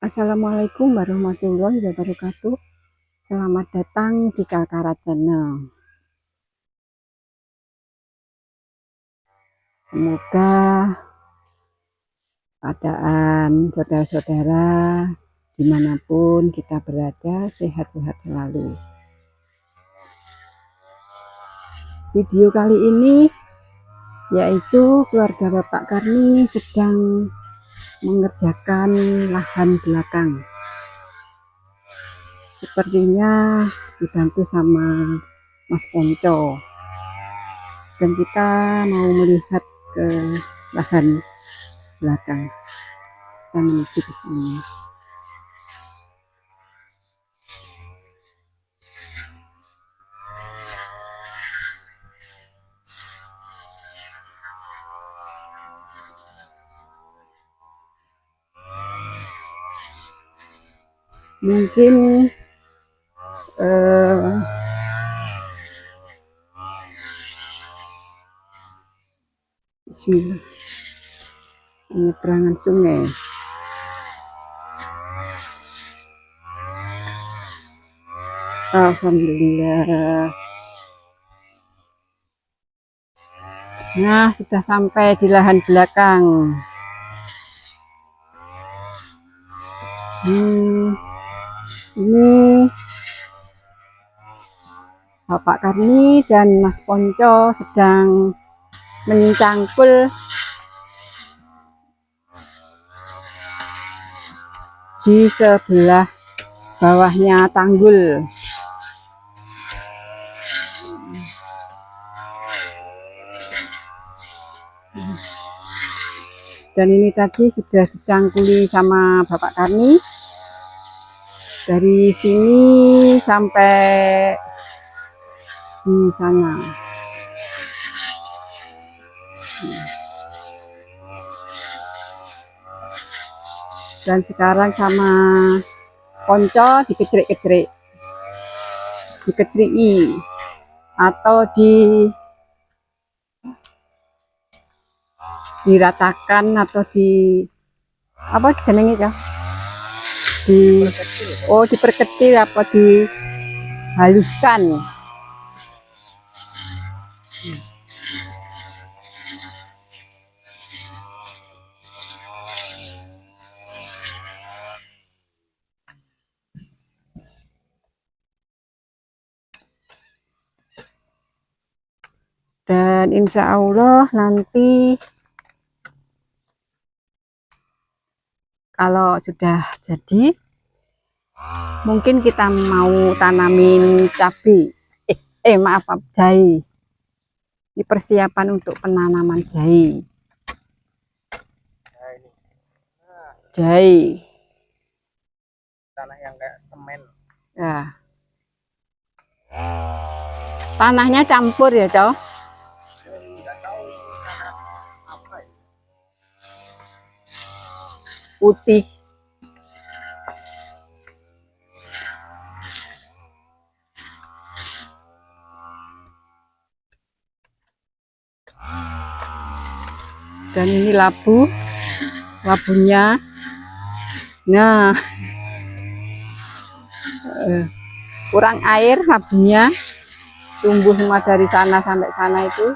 Assalamualaikum warahmatullahi wabarakatuh. Selamat datang di Kalkara Channel. Semoga keadaan saudara-saudara dimanapun kita berada sehat-sehat selalu. Video kali ini yaitu keluarga Bapak Karni sedang mengerjakan lahan belakang. Sepertinya dibantu sama Mas Ponco. Dan kita mau melihat ke lahan belakang dan menuju ke sini. Mungkin Bismillah, penyeberangan sungai. Alhamdulillah. Nah, sudah sampai di lahan belakang. Ini Bapak Karni dan Mas Ponco sedang mencangkul di sebelah bawahnya tanggul. Dan ini tadi sudah dicangkuli sama Bapak Karni. Dari sini sampai di sana. Dan sekarang sama Ponco dikecrik-kecrik, diketriki atau diratakan atau di apa jenenge ya? Diperkecil apa dihaluskan. Dan insya Allah nanti kalau sudah jadi, mungkin kita mau tanamin cabai. Maaf, jahe. Ini persiapan untuk penanaman jahe. Jahe. Tanah yang kayak semen. Ya. Tanahnya campur ya, Toh? Putih. Dan ini labunya. Nah, kurang air labunya, tumbuh semua dari sana sampai sana itu.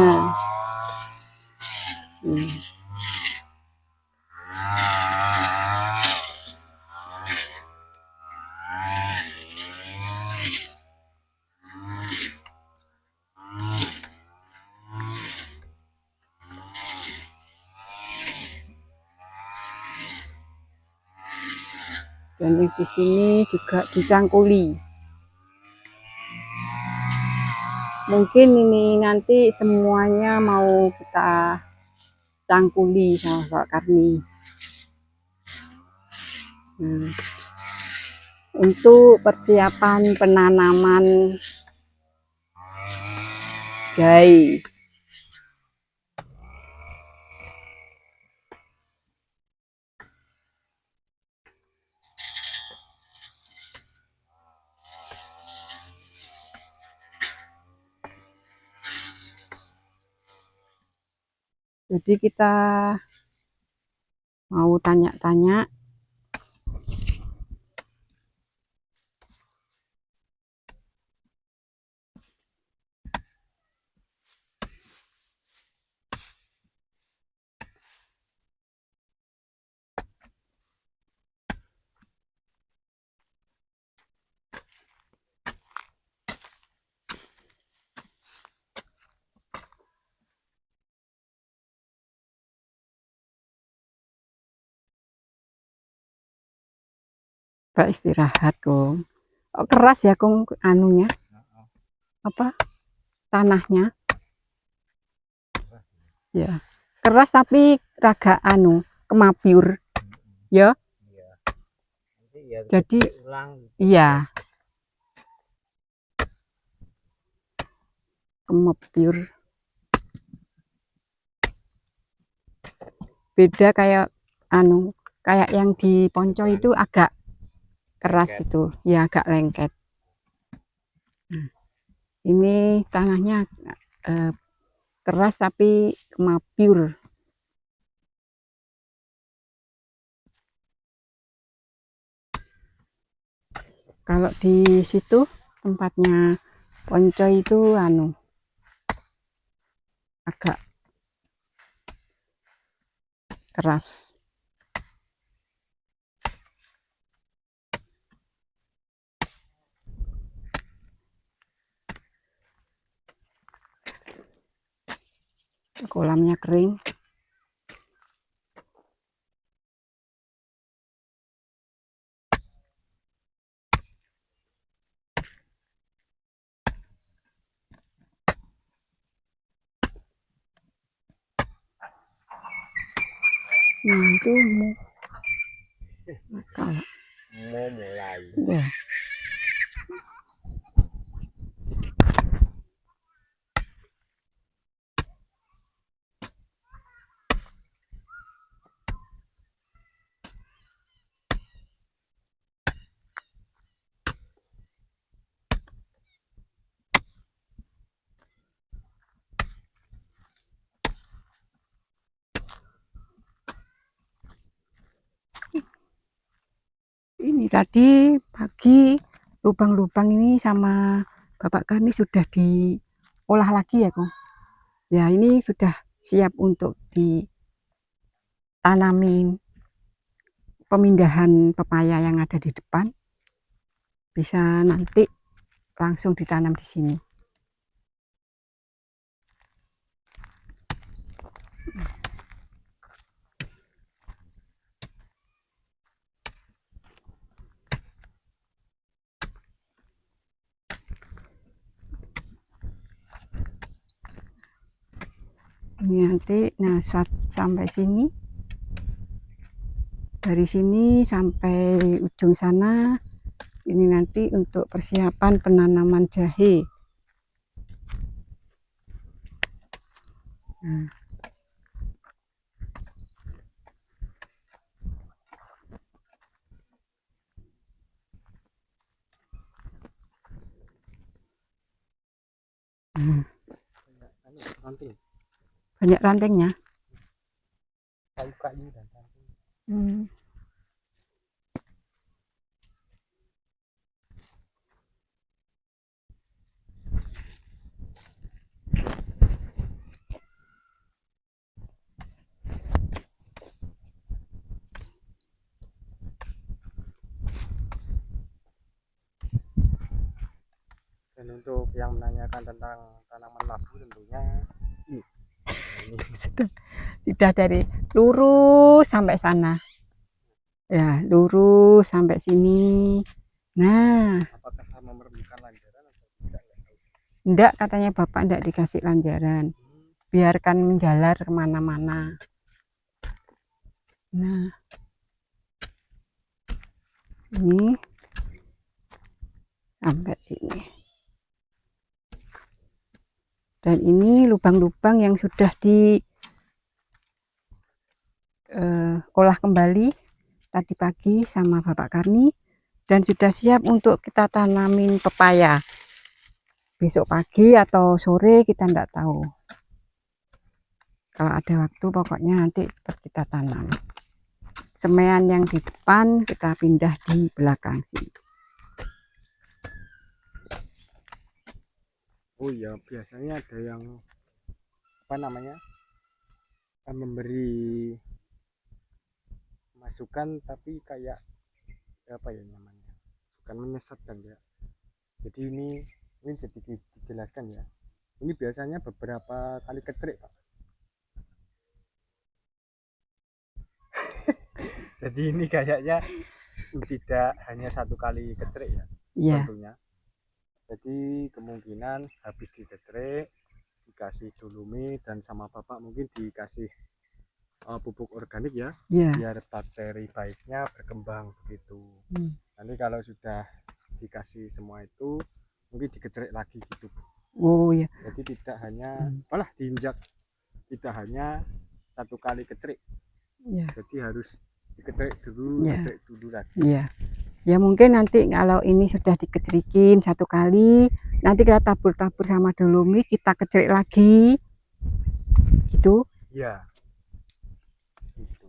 Nah, dan di sini juga dicangkuli. Mungkin ini nanti semuanya mau kita cangkuli sama Pak Karni. Untuk persiapan penanaman jahe. Jadi kita mau tanya-tanya Pak istirahat kong. Oh, keras ya kong anunya apa tanahnya ya keras tapi raga anu kemabiur ya. Iya. Jadi Ulang. iya kemabiur beda kayak anu kayak yang di Ponco itu agak keras lengket. Itu ya agak lengket. Nah, ini tanahnya keras tapi kemabiur. Kalau di situ tempatnya Ponco itu anu agak keras. Kolamnya kering. Nah itu mau mulai ya. Ini tadi pagi lubang-lubang ini sama Bapak Karni sudah diolah lagi ya Kong. Ya ini sudah siap untuk ditanamin pemindahan pepaya yang ada di depan. Bisa nanti langsung ditanam di sini. Ini nanti nah sampai sini, dari sini sampai ujung sana ini nanti untuk persiapan penanaman jahe. Nah. Banyak rantingnya. Kayu-kayu dan ranting. Dan untuk yang menanyakan tentang tanaman labu tentunya sudah dari lurus sampai sana ya, lurus sampai sini. Nah apakah memerlukan lanjaran atau tidak? enggak, katanya Bapak enggak dikasih lanjaran, biarkan menjalar kemana-mana. Nah ini sampai sini. Dan ini lubang-lubang yang sudah diolah kembali tadi pagi sama Bapak Karni dan sudah siap untuk kita tanamin pepaya. Besok pagi atau sore kita enggak tahu. Kalau ada waktu pokoknya nanti kita tanam. Semaian yang di depan kita pindah di belakang sini. Oh iya, biasanya ada yang apa namanya memberi masukan tapi kayak apa ya namanya, bukan menyesatkan ya. Jadi ini jadi dijelaskan ya. Ini biasanya beberapa kali ketrik Pak. Jadi ini kayaknya tidak hanya 1 kali kecrik ya Iya, tentunya. Jadi kemungkinan habis dikecrik dikasih dolomit dan sama bapak mungkin dikasih pupuk organik ya, iya. biar bakteri baiknya berkembang begitu. Nanti kalau sudah dikasih semua itu mungkin dikecrik lagi gitu. Oh ya. Jadi tidak hanya malah diinjak, tidak hanya 1 kali kecrik, Iya, jadi harus dikecrik dulu, iya, kecrik dulu lagi. iya. Ya mungkin nanti kalau ini sudah dikecerikin 1 kali, nanti kita tabur-tabur sama dolomit, kita kecerik lagi, gitu. Ya, gitu.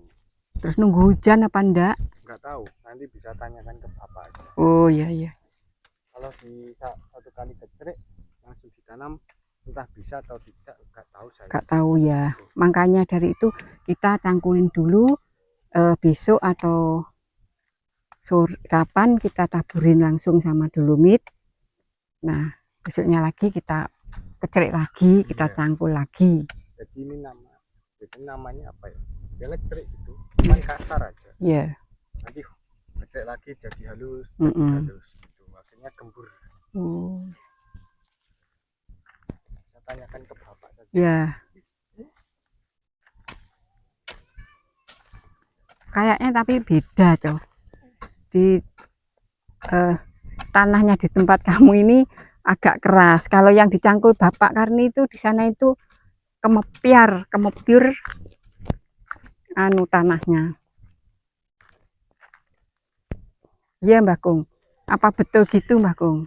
Terus nunggu hujan apa enggak? Nggak tahu, nanti bisa tanyakan ke bapak aja. Oh iya iya. Kalau di 1 kali kecrik langsung ditanam, entah bisa atau tidak nggak tahu saya. Nggak tahu ya. Makanya dari itu kita cangkulin dulu, besok atau sore kapan kita taburin langsung sama dolomit. Nah besoknya lagi kita kecerik lagi, kita cangkul lagi. Jadi ini namanya apa ya? Ya kecrik gitu, cuman kasar aja. Iya. Nanti kecrik lagi jadi halus, jadi halus gitu. Akhirnya gembur. Oh. Saya tanyakan ke bapak saja. Ya. Kayaknya tapi beda, Cow. Di tanahnya di tempat kamu ini agak keras. Kalau yang dicangkul Bapak Karni itu di sana itu kemepiar anu tanahnya. Iya Mbak Kung. Apa betul gitu Mbak Kung?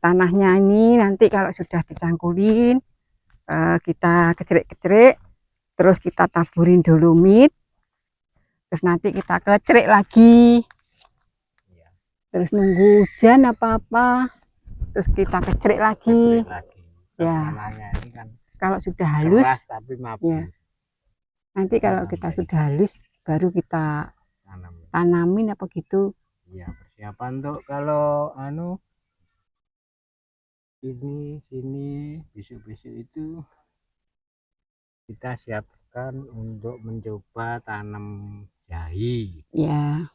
Tanahnya ini nanti kalau sudah dicangkulin, kita kecerik-kecerik, terus kita taburin dolomit, terus nanti kita kecerik lagi. Terus nunggu hujan apa-apa, terus kita kecerik lagi. Ya. Ini kan kalau sudah halus keras tapi ya, nanti kalau kita sudah halus baru kita tanamin apa gitu. Iya, persiapan untuk kalau ini sini besok-besok itu kita siapkan untuk mencoba tanam jahe. Ya.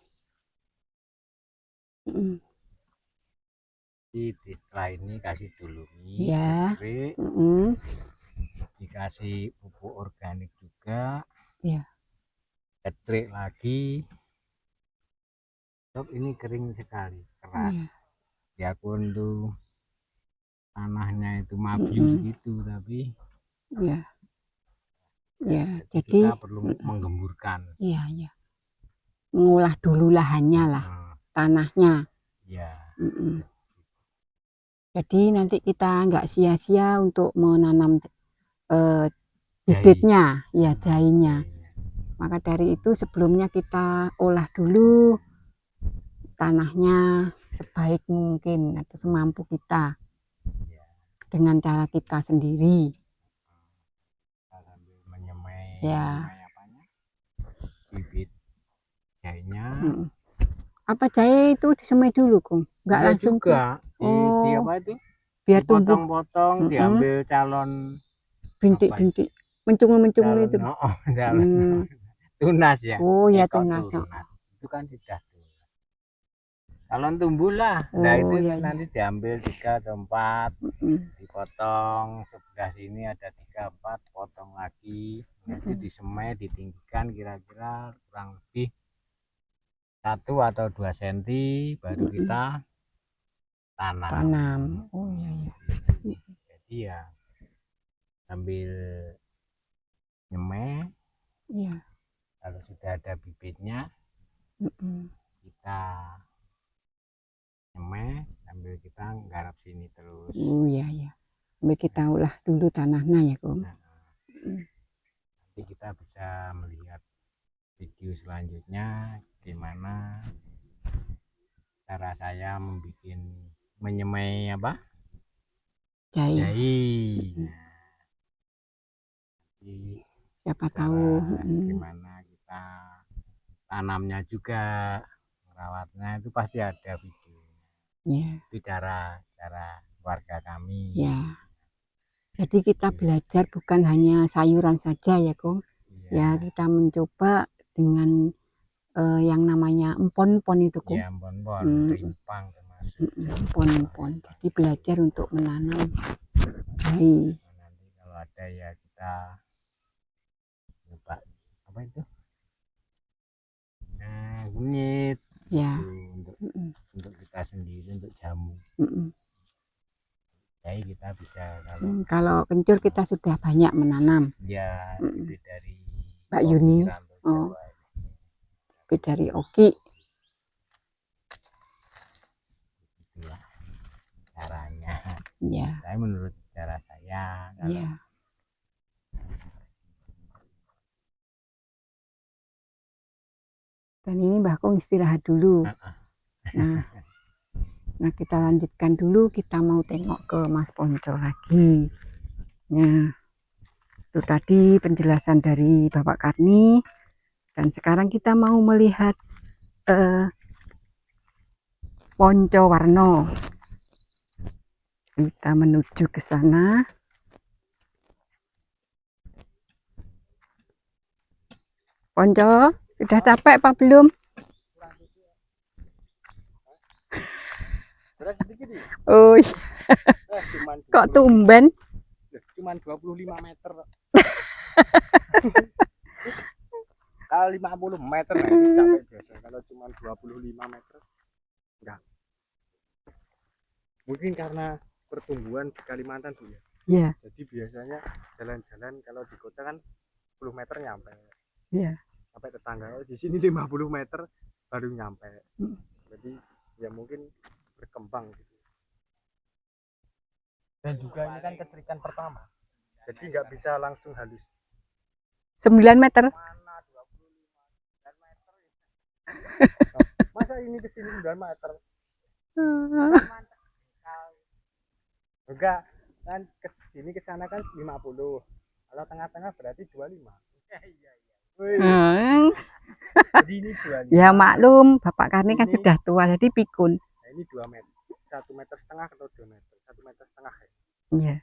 Setelah ini kasih dolomit, Ya. kecrik, dikasih pupuk organik juga, Ya. kecrik lagi. Ini kering sekali, keras. Ya tuh tanahnya itu mabius gitu, tapi ya ya jadi kita perlu menggemburkan. Iya ya, mengolah dulu lahannya lah, tanahnya. Ya. Jadi nanti kita nggak sia-sia untuk menanam bibitnya, ya jahenya. Maka dari itu sebelumnya kita olah dulu tanahnya sebaik mungkin atau semampu kita dengan cara kita sendiri. Menyemai Ya. Bibit jahenya. Apa jahe itu disemai dulu, Kung? Nggak Ya langsung juga. Di apa itu? Biar tumbuh. Potong-potong, diambil calon bintik-bintik, mencung-mencung itu. Tunas ya. Oh ya, tunas. Itu kan sudah tunas. Calon tumbuh lah. Nah itu ya, nanti diambil 3 atau 4, dipotong. Sebelah sini ada 3, 4, potong lagi. Nanti disemai, ditinggikan kira-kira kurang lebih 1 atau 2 cm, baru kita tanam. Oh iya ya. Jadi ya sambil nyemai. Iya. Kalau sudah ada bibitnya, kita nyemai sambil kita garap sini terus. Oh iya ya. Sambil kita olah dulu tanahnya ya, Kung. Nanti kita bisa melihat video selanjutnya gimana cara saya menyemai apa? Jahe. Siapa tahu gimana kita tanamnya juga, merawatnya itu pasti ada video. Itu cara warga kami. Ya. Jadi kita belajar bukan hanya sayuran saja ya, Kung. Ya, kita mencoba dengan yang namanya empon-empon itu kok. Ya, empon-empon, rimpang termasuk. Empon-empon. Jadi belajar untuk menanam jahe. Nanti kalau ada ya kita coba apa itu? Nah, kunyit. Ya. Untuk kita sendiri, untuk jamu. Jadi kita bisa kalau kencur kita sudah banyak menanam. Ya, itu dari Mbak Yuni. Itu dari Oki. Itulah caranya. Ya. Saya menurut cara saya. Iya. Dan ini Mbah Kong istirahat dulu. Nah kita lanjutkan dulu, kita mau tengok ke Mas Ponco lagi. Nah, itu tadi penjelasan dari Bapak Karni. Dan sekarang kita mau melihat Ponco Warno. Kita menuju ke sana. Ponco, sudah capek apa belum? Oh iya. Kok tumben? Cuman 25 meter. Kalau 50 meter nah itu capek biasa. Kalau cuma 25 meter enggak. Mungkin karena pertumbuhan di Kalimantan tuh ya. Iya. Jadi biasanya jalan-jalan kalau di kota kan 10 meter nyampe. Iya. Sampai tetangga di sini 50 meter baru nyampe. Jadi ya mungkin berkembang gitu. Dan juga ini kan keterikan pertama. Jadi nggak bisa langsung halus. 9 meter. Mana 25 meter. Masa ini ke sini 9 meter? Enggak, kan ke sini ke sana kan 50. Kalau tengah-tengah berarti 25. Jadi ini 25. Ya maklum, Bapak Karni kan sudah tua jadi pikun. Nah, ini 2 meter. 1,5 meter atau 2 meter? 1,5 meter ya. Iya.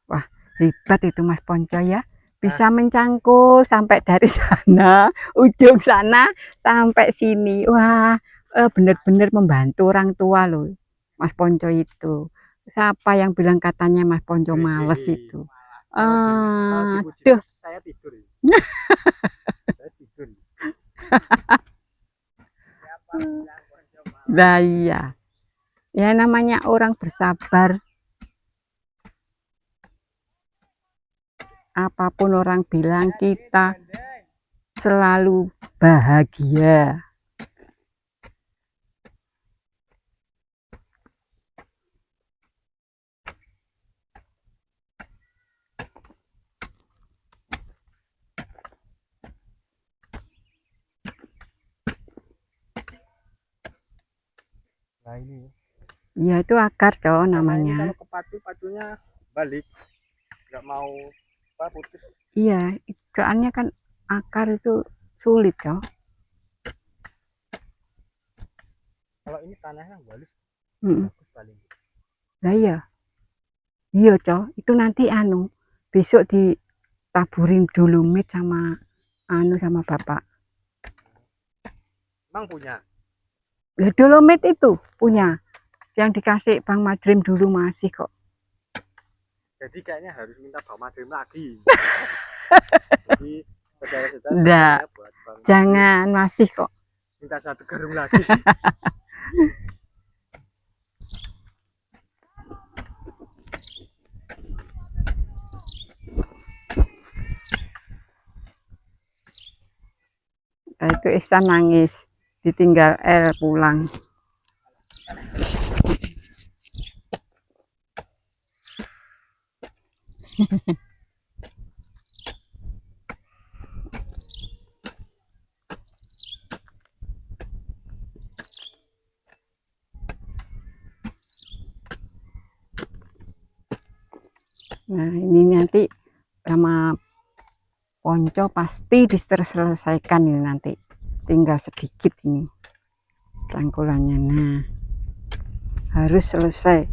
Wah, hebat itu Mas Ponco ya. Bisa mencangkul sampai dari sana, ujung sana sampai sini. Wah, benar-benar membantu orang tua loh. Mas Ponco itu. Siapa yang bilang katanya Mas Ponco males itu? Aduh. Saya tidur. Saya tidur. Nah, iya. Ya namanya orang bersabar. Apapun orang bilang kita selalu bahagia. Nah ini. Ya itu akar cowok namanya. Kalau kepacu pacunya balik, nggak mau putus. Iya, soalnya kan akar itu sulit cowok. Kalau ini tanahnya halus, bagus paling. Nah iya, iya cowok. Itu nanti besok ditaburin dolomit sama sama bapak. Emang punya? Lah dolomit itu punya. Yang dikasih Bang Madrim dulu masih kok. Jadi kayaknya harus minta Bang Madrim lagi. Jadi saudara-saudara. Enggak, jangan masih kok. Minta 1 karung lagi. Nah, itu Ihsan nangis ditinggal El pulang. Nah ini nanti sama Ponco pasti diselesaikan ini nanti, tinggal sedikit ini cangkulannya. Nah harus selesai.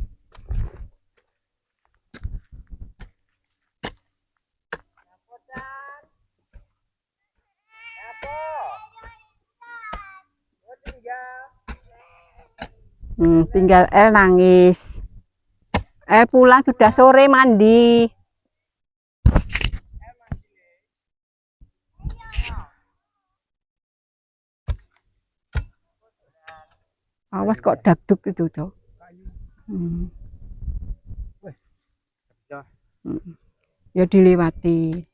Tinggal El nangis. El pulang sudah sore mandi. Awas kok dagduk itu, Cok. Hmm. Ya dilewati.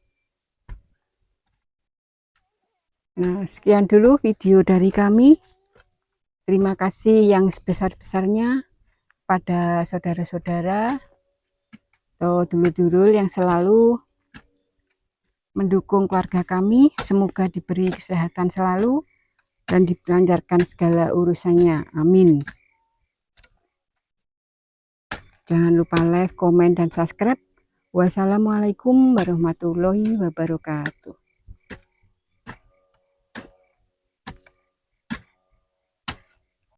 Nah, sekian dulu video dari kami. Terima kasih yang sebesar-besarnya pada saudara-saudara atau dulur-dulur yang selalu mendukung keluarga kami. Semoga diberi kesehatan selalu dan dilancarkan segala urusannya. Amin. Jangan lupa like, komen, dan subscribe. Wassalamualaikum warahmatullahi wabarakatuh.